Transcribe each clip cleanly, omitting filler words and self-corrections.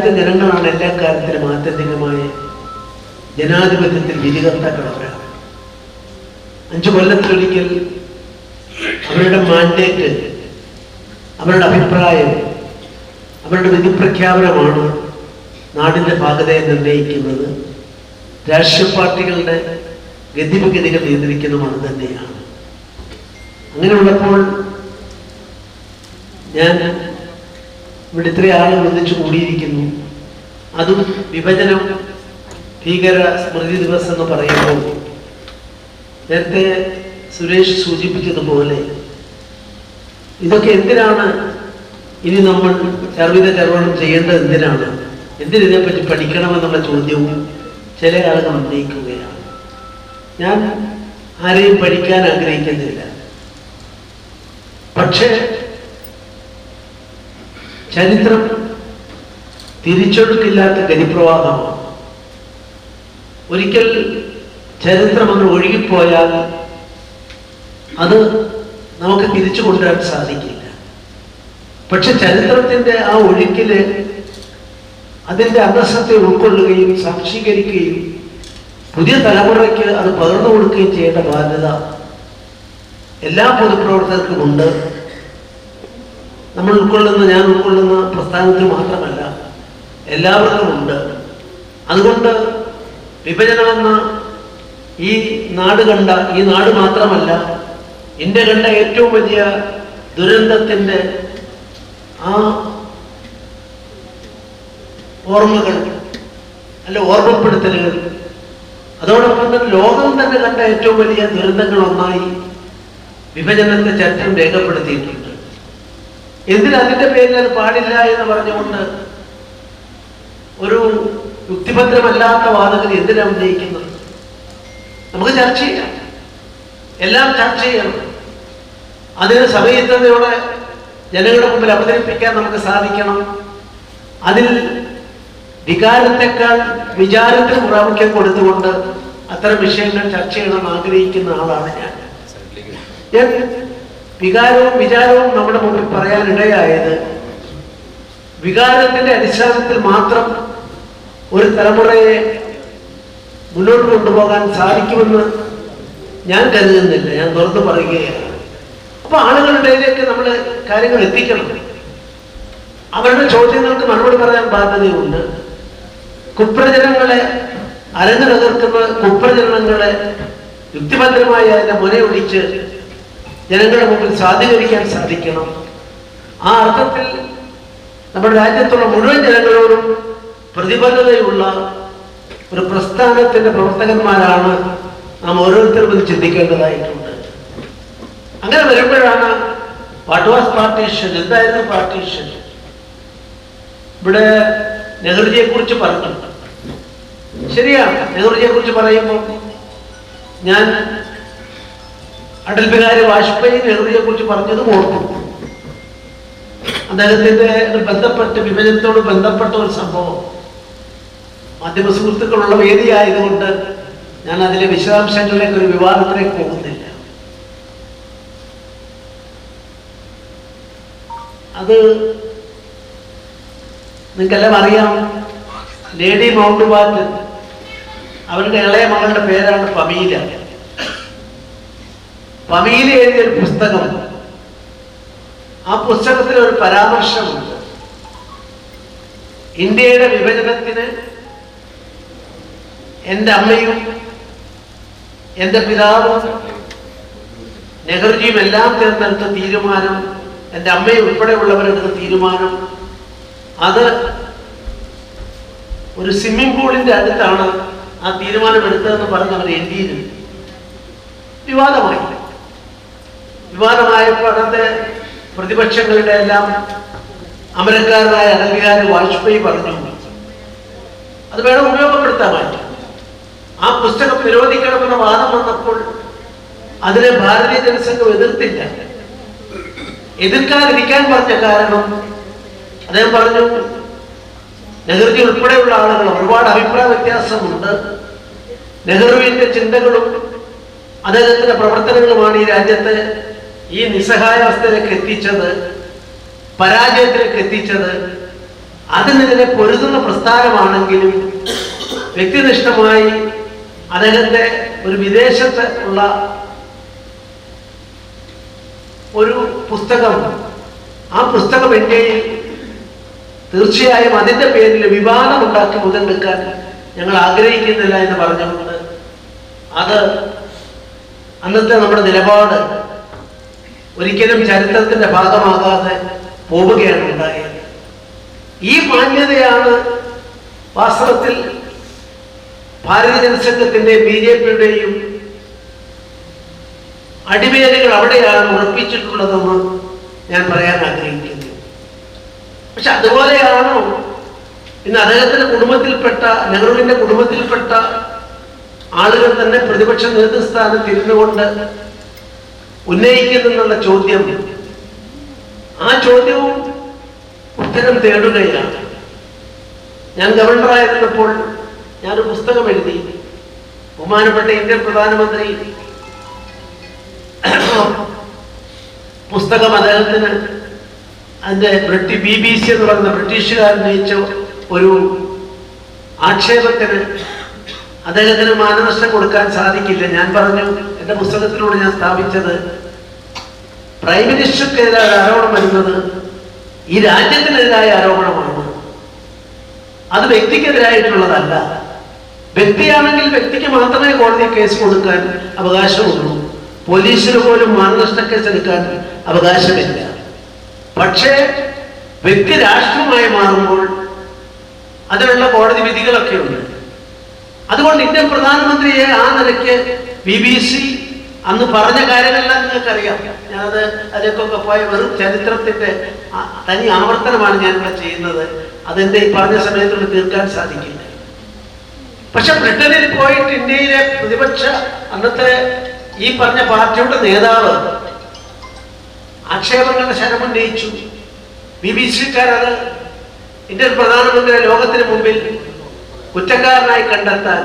രാജ്യത്തെ ജനങ്ങളാണ് എല്ലാ കാര്യത്തിലും ആത്യന്തികമായ ജനാധിപത്യത്തിൽ വിധികർത്താക്കളവരാണ്. 5 കൊല്ലത്തിലൊരിക്കൽ അവരുടെ മാൻഡേറ്റ്, അവരുടെ അഭിപ്രായം, അവരുടെ വിധിപ്രഖ്യാപനമാണ് നാടിൻ്റെ ഭാഗതയെ നിർണ്ണയിക്കുന്നത്. രാഷ്ട്രീയ പാർട്ടികളുടെ ഗതിവിഗതികൾ നിയന്ത്രിക്കുന്നതും അത് തന്നെയാണ്. അങ്ങനെയുള്ളപ്പോൾ ഞാൻ ഇവിടെ ഇത്രയും ആളുകൾ ഒന്നിച്ചു കൂടിയിരിക്കുന്നു. അതും വിഭജനം ഭീകര സ്മൃതി ദിവസം എന്ന് പറയുമ്പോൾ നേരത്തെ സുരേഷ് സൂചിപ്പിച്ചതുപോലെ ഇതൊക്കെ എന്തിനാണ് ഇനി നമ്മൾ ചർവണം ചെയ്യേണ്ടത്? എന്തിനതിനെപ്പറ്റി പഠിക്കണമെന്നുള്ള ചോദ്യവും ചില ആളുകൾ ഉന്നയിക്കുകയാണ്. ഞാൻ ആരെയും പഠിക്കാൻ ആഗ്രഹിക്കുന്നില്ല. പക്ഷേ ചരിത്രം തിരിച്ചൊഴുക്കില്ലാത്ത ഗതിപ്രവാഹമാണ്. ഒരിക്കൽ ചരിത്രം അങ്ങ് ഒഴുകിപ്പോയാൽ അത് നമുക്ക് തിരിച്ചു കൊണ്ടുവരാൻ സാധിക്കില്ല. പക്ഷെ ചരിത്രത്തിൻ്റെ ആ ഒഴുക്കില് അതിൻ്റെ അന്തസ്സത്തെ ഉൾക്കൊള്ളുകയും സാക്ഷീകരിക്കുകയും പുതിയ തലമുറയ്ക്ക് അത് പകർന്നു കൊടുക്കുകയും ചെയ്യേണ്ട ബാധ്യത എല്ലാ പൊതുപ്രവർത്തകർക്കും ഉണ്ട്. ഞാൻ ഉൾക്കൊള്ളുന്ന പ്രസ്ഥാനത്തിൽ മാത്രമല്ല, എല്ലാവർക്കും ഉണ്ട്. അതുകൊണ്ട് വിഭജനമെന്ന ഈ നാട് മാത്രമല്ല, ഇന്ത്യ കണ്ട ഏറ്റവും വലിയ ദുരന്തത്തിൻ്റെ ആ ഓർമ്മകൾ ഓർമ്മപ്പെടുത്തലുകൾ, അതോടൊപ്പം തന്നെ ലോകം തന്നെ കണ്ട ഏറ്റവും വലിയ ദുരന്തങ്ങളൊന്നായി വിഭജനത്തെ ചരിത്രം രേഖപ്പെടുത്തിയിട്ടുണ്ട്. അതിൻ്റെ പേരിൽ അത് പാടില്ല എന്ന് പറഞ്ഞുകൊണ്ട് ഒരു യുക്തിഭദ്രമല്ലാത്ത വാദങ്ങൾ എന്തിനാണ് ഉന്നയിക്കുന്നത്? നമുക്ക് ചർച്ച ചെയ്യാം, എല്ലാം ചർച്ച ചെയ്യണം. അതിന് സമയത്തോടെ ജനങ്ങളുടെ മുമ്പിൽ അവതരിപ്പിക്കാൻ നമുക്ക് സാധിക്കണം. അതിൽ വികാരത്തെക്കാൾ വിചാരത്തിന് പ്രാമുഖ്യം കൊടുത്തുകൊണ്ട് അത്തരം വിഷയങ്ങൾ ചർച്ച ചെയ്യണമെന്ന് ആഗ്രഹിക്കുന്ന ആളാണ് ഞാൻ. വികാരവും വിചാരവും നമ്മുടെ മുമ്പിൽ പറയാനിടയായത് വികാരത്തിന്റെ അടിസ്ഥാനത്തിൽ മാത്രം ഒരു തലമുറയെ മുന്നോട്ട് കൊണ്ടുപോകാൻ സാധിക്കുമെന്ന് ഞാൻ കരുതുന്നില്ല. ഞാൻ തുറന്നു പറയുകയാണ്. അപ്പൊ ആളുകളുടെയിലേക്ക് നമ്മൾ കാര്യങ്ങൾ എത്തിക്കണം. അവരുടെ ചോദ്യങ്ങൾക്ക് മറുപടി പറയാൻ ബാധ്യതയുണ്ട്. കുപ്രചരണങ്ങളെ അരങ്ങു തകർക്കുന്ന കുപ്രചരണങ്ങളെ യുക്തിഭദ്രമായി അതിന്റെ മുനയൊടിച്ച് ജനങ്ങളുടെ മുമ്പിൽ സാധൂകരിക്കാൻ സാധിക്കണം. ആ അർത്ഥത്തിൽ നമ്മുടെ രാജ്യത്തുള്ള മുഴുവൻ ജനങ്ങളോടും പ്രതിബദ്ധതയുള്ള ഒരു പ്രസ്ഥാനത്തിന്റെ പ്രവർത്തകന്മാരാണ് നാം ഓരോരുത്തരും ഇത് ചിന്തിക്കേണ്ടതായിട്ടുണ്ട്. അങ്ങനെ വരുമ്പോഴാണ് വാട്ട് വാസ് പാർട്ടീഷൻ, എന്തായിരുന്നു പാർട്ടീഷൻ? ഇവിടെ നെഹ്റുജിയെ കുറിച്ച് പറഞ്ഞു. ശരിയാണ്, നെഹ്റുജിയെ കുറിച്ച് പറയുമ്പോൾ ഞാൻ അടൽ ബിഹാരി വാജ്പേയി നെഹ്റുജിയെ കുറിച്ച് പറഞ്ഞതും ഓർക്കും. അദ്ദേഹത്തിന്റെ വിഭജനത്തോട് ബന്ധപ്പെട്ട ഒരു സംഭവം മാധ്യമ സുഹൃത്തുക്കളുള്ള വേദിയായതുകൊണ്ട് ഞാൻ അതിലെ വിശദാംശങ്ങളിലേക്ക് ഒരു വിവാദത്തിലേക്ക് പോകുന്നില്ല. അത് നിങ്ങൾക്കെല്ലാം അറിയാം. ലേഡി മൗണ്ട് ബാറ്റൻ, അവരുടെ ഇളയ മകളുടെ പേരാണ് പമീല. പമീല എഴുതിയൊരു പുസ്തകം, ആ പുസ്തകത്തിൽ ഒരു പരാമർശമുണ്ട്. ഇന്ത്യയുടെ വിഭജനത്തിന് എൻ്റെ അമ്മയും എൻ്റെ പിതാവും നെഹ്റുജിയും എല്ലാം തിരഞ്ഞെടുത്ത തീരുമാനം, എൻ്റെ അമ്മയെ ഉൾപ്പെടെയുള്ളവരെടുത്ത തീരുമാനം, അത് ഒരു സ്വിമ്മിംഗ് പൂളിന്റെ അടുത്താണ് ആ തീരുമാനം എടുത്തതെന്ന് പറഞ്ഞ് അവർ എഴുതിയിരുന്നു. വിവാദമായപ്പോൾ അന്നത്തെ പ്രതിപക്ഷങ്ങളുടെ എല്ലാം അമരക്കാരനായ അടൽ ബിഹാരി വാജ്പേയി പറഞ്ഞു അത് വേണം ഉപയോഗപ്പെടുത്താമായിട്ട്. ആ പുസ്തകം നിരോധിക്കണമെന്ന വാദം വന്നപ്പോൾ അതിനെ ഭാരതീയ ജനസംഘം എതിർത്തില്ല. എതിർക്കാതിരിക്കാൻ പറഞ്ഞ കാരണം അദ്ദേഹം പറഞ്ഞു, നെഹ്റുജി ഉൾപ്പെടെയുള്ള ആളുകൾ ഒരുപാട് അഭിപ്രായ വ്യത്യാസമുണ്ട്. നെഹ്റുവിന്റെ ചിന്തകളും അദ്ദേഹത്തിന്റെ പ്രവർത്തനങ്ങളുമാണ് ഈ രാജ്യത്തെ ഈ നിസ്സഹായാവസ്ഥയിലേക്ക് എത്തിച്ചത്, പരാജയത്തിലേക്ക് എത്തിച്ചത്. അതിനെതിരെ പൊരുതുന്ന പ്രസ്ഥാനമാണെങ്കിലും വ്യക്തിനിഷ്ഠമായി അദ്ദേഹത്തെ ഒരു വിദേശത്ത് ഉള്ള ഒരു പുസ്തകം, ആ പുസ്തകം ഇന്ത്യയിൽ തീർച്ചയായും അതിൻ്റെ പേരിൽ വിവാദമുണ്ടാക്കി മുതലെടുക്കാൻ ഞങ്ങൾ ആഗ്രഹിക്കുന്നില്ല എന്ന് പറഞ്ഞുകൊണ്ട് അത് അന്നത്തെ നമ്മുടെ നിലപാട് ഒരിക്കലും ചരിത്രത്തിന്റെ ഭാഗമാകാതെ പോവുകയാണ് ഉണ്ടായത്. ഈ മാന്യതയാണ് വാസ്തവത്തിൽ ഭാരതീയ ജനസംഘത്തിന്റെയും BJP-യുടെയും അടിവേരുകൾ അവിടെയാണ് ഉറപ്പിച്ചിട്ടുള്ളതെന്ന് ഞാൻ പറയാൻ ആഗ്രഹിക്കുന്നു. പക്ഷെ അതുപോലെയാണോ ഇന്ന് അദ്ദേഹത്തിന്റെ കുടുംബത്തിൽപ്പെട്ട, നെഹ്റുവിന്റെ കുടുംബത്തിൽപ്പെട്ട ആളുകൾ തന്നെ പ്രതിപക്ഷ നേതൃസ്ഥാനത്ത് ഇരുന്നുകൊണ്ട് ഉന്നയിക്കുന്നെന്നുള്ള ചോദ്യം, ആ ചോദ്യവും ഉത്തരം തേടുകയാണ്. ഞാൻ ഗവർണറായിരുന്നപ്പോൾ ഞാനൊരു പുസ്തകം എഴുതി. ബഹുമാനപ്പെട്ട ഇന്ത്യൻ പ്രധാനമന്ത്രി പുസ്തകം അദ്ദേഹത്തിന് അതിന്റെ BBC എന്ന് പറയുന്ന ബ്രിട്ടീഷുകാരൻ നയിച്ച ഒരു ആക്ഷേപത്തിന് അദ്ദേഹത്തിന് മാനനഷ്ടം കൊടുക്കാൻ സാധിക്കില്ല. ഞാൻ പറഞ്ഞു, എന്റെ പുസ്തകത്തിലൂടെ ഞാൻ സ്ഥാപിച്ചത് പ്രൈം മിനിസ്റ്റർക്കെതിരായ ആരോപണം വരുന്നത് ഈ രാജ്യത്തിനെതിരായ ആരോപണമാണ്, അത് വ്യക്തിക്കെതിരായിട്ടുള്ളതല്ല. വ്യക്തിയാണെങ്കിൽ വ്യക്തിക്ക് മാത്രമേ കോടതി കേസ് കൊടുക്കാൻ അവകാശമുള്ളൂ. പോലീസിന് പോലും മാനനഷ്ട കേസ് എടുക്കാൻ അവകാശമില്ല. പക്ഷേ വ്യക്തി രാഷ്ട്രമായി മാറുമ്പോൾ അതിനുള്ള കോടതി വിധികളൊക്കെ ഉണ്ട്. അതുകൊണ്ട് ഇന്ത്യൻ പ്രധാനമന്ത്രിയെ ആ നിലയ്ക്ക് BBC അന്ന് പറഞ്ഞ കാര്യങ്ങളെല്ലാം നിങ്ങൾക്കറിയാം. ഞാനത് അതിലേക്കൊക്കെ പോയ വെറും ചരിത്രത്തിന്റെ തനി ആവർത്തനമാണ് ഞാനിവിടെ ചെയ്യുന്നത്. അതെന്റെ ഈ പറഞ്ഞ സമയത്തുള്ള തീർക്കാൻ സാധിക്കില്ല. പക്ഷെ ബ്രിട്ടനിൽ പോയിട്ട് ഇന്ത്യയിലെ പ്രതിപക്ഷ അന്നത്തെ ഈ പറഞ്ഞ പാർട്ടിയുടെ നേതാവ് ആക്ഷേപങ്ങളുടെ ശരമുന്നയിച്ചു. BBC-ക്കാരത് ഇന്ത്യൻ പ്രധാനമന്ത്രിയെ ലോകത്തിന് മുമ്പിൽ കുറ്റക്കാരനായി കണ്ടെത്താൻ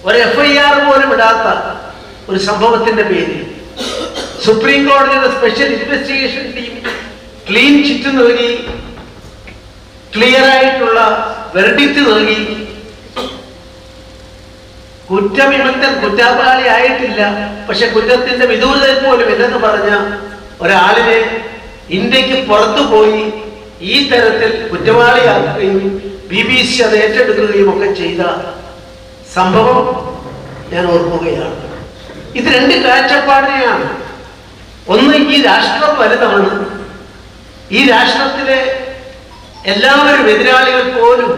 ഒരു FIR പോലും ഇടാത്ത ഒരു സംഭവത്തിന്റെ പേരിൽ സുപ്രീം കോടതിയുടെ special investigation team clean chit നൽകി, ക്ലിയർ ആയിട്ടുള്ള വെർഡിക്റ്റ് നൽകി. കുറ്റവിമുക്തൻ കുറ്റവാളി ആയിട്ടില്ല, പക്ഷെ കുറ്റത്തിന്റെ വിദൂരതയിൽ പോലും ഇല്ലെന്ന് പറഞ്ഞ ഒരാളിനെ ഇന്ത്യക്ക് പുറത്തു പോയി ഈ തരത്തിൽ കുറ്റവാളിയാക്കുകയും BBC അത് ഏറ്റെടുക്കുകയും ഒക്കെ ചെയ്ത സംഭവം ഞാൻ ഓർക്കുകയാണ്. ഇത് രണ്ട് കാഴ്ചപ്പാടിനെയാണ്. ഒന്ന്, ഈ രാഷ്ട്രം വലുതാണ്, ഈ രാഷ്ട്രത്തിലെ എല്ലാവരും എതിരാളികൾ പോലും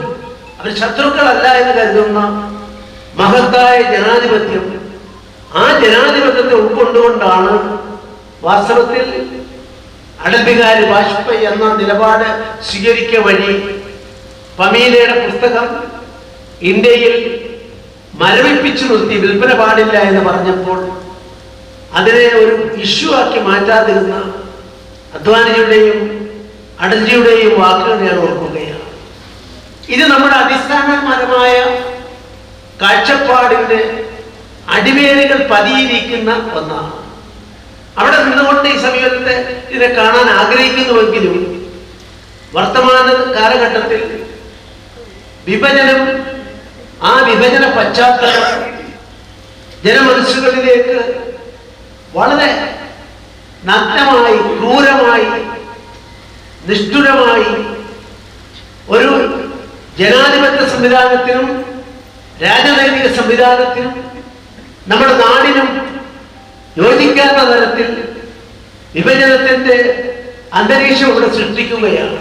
അവർ ശത്രുക്കളല്ല എന്ന് കരുതുന്ന മഹത്തായ ജനാധിപത്യം, ആ ജനാധിപത്യത്തെ ഉൾക്കൊണ്ടുകൊണ്ടാണ് വാസ്തവത്തിൽ അടൽ ബിഹാരി വാജ്പേയി എന്ന നിലപാട് സ്വീകരിക്കുക വഴി പമീലയുടെ പുസ്തകം ഇന്ത്യയിൽ മരവിപ്പിച്ചു നിർത്തി വിൽപ്പന പാടില്ല എന്ന് പറഞ്ഞപ്പോൾ അതിനെ ഒരു ഇഷ്യൂ ആക്കി മാറ്റാതിരുന്ന അദ്വാനിയുടെയും അടൽജിയുടെയും വാക്കുകൾ ഞാൻ ഓർക്കുകയാണ്. ഇത് നമ്മുടെ അടിസ്ഥാനപരമായ കാഴ്ചപ്പാടിന്റെ അടിവേരുകൾ പതിയിരിക്കുന്ന ഒന്നാണ്. അവിടെ നിന്നുകൊണ്ട് ഈ സമീപത്തെ ഇതിനെ കാണാൻ ആഗ്രഹിക്കുന്നുവെങ്കിലും വർത്തമാന കാലഘട്ടത്തിൽ വിഭജനം, ആ വിഭജന പശ്ചാത്തലം ജനമനസ്സുകളിലേക്ക് വളരെ നഗ്നമായി, ക്രൂരമായി, നിഷ്ഠുരമായി ഒരു ജനാധിപത്യ സംവിധാനത്തിനും രാജനൈതിക സംവിധാനത്തിനും നമ്മുടെ നാടിനും യോജിക്കാത്ത തരത്തിൽ വിഭജനത്തിന്റെ അന്തരീക്ഷം ഇവിടെ സൃഷ്ടിക്കുകയാണ്.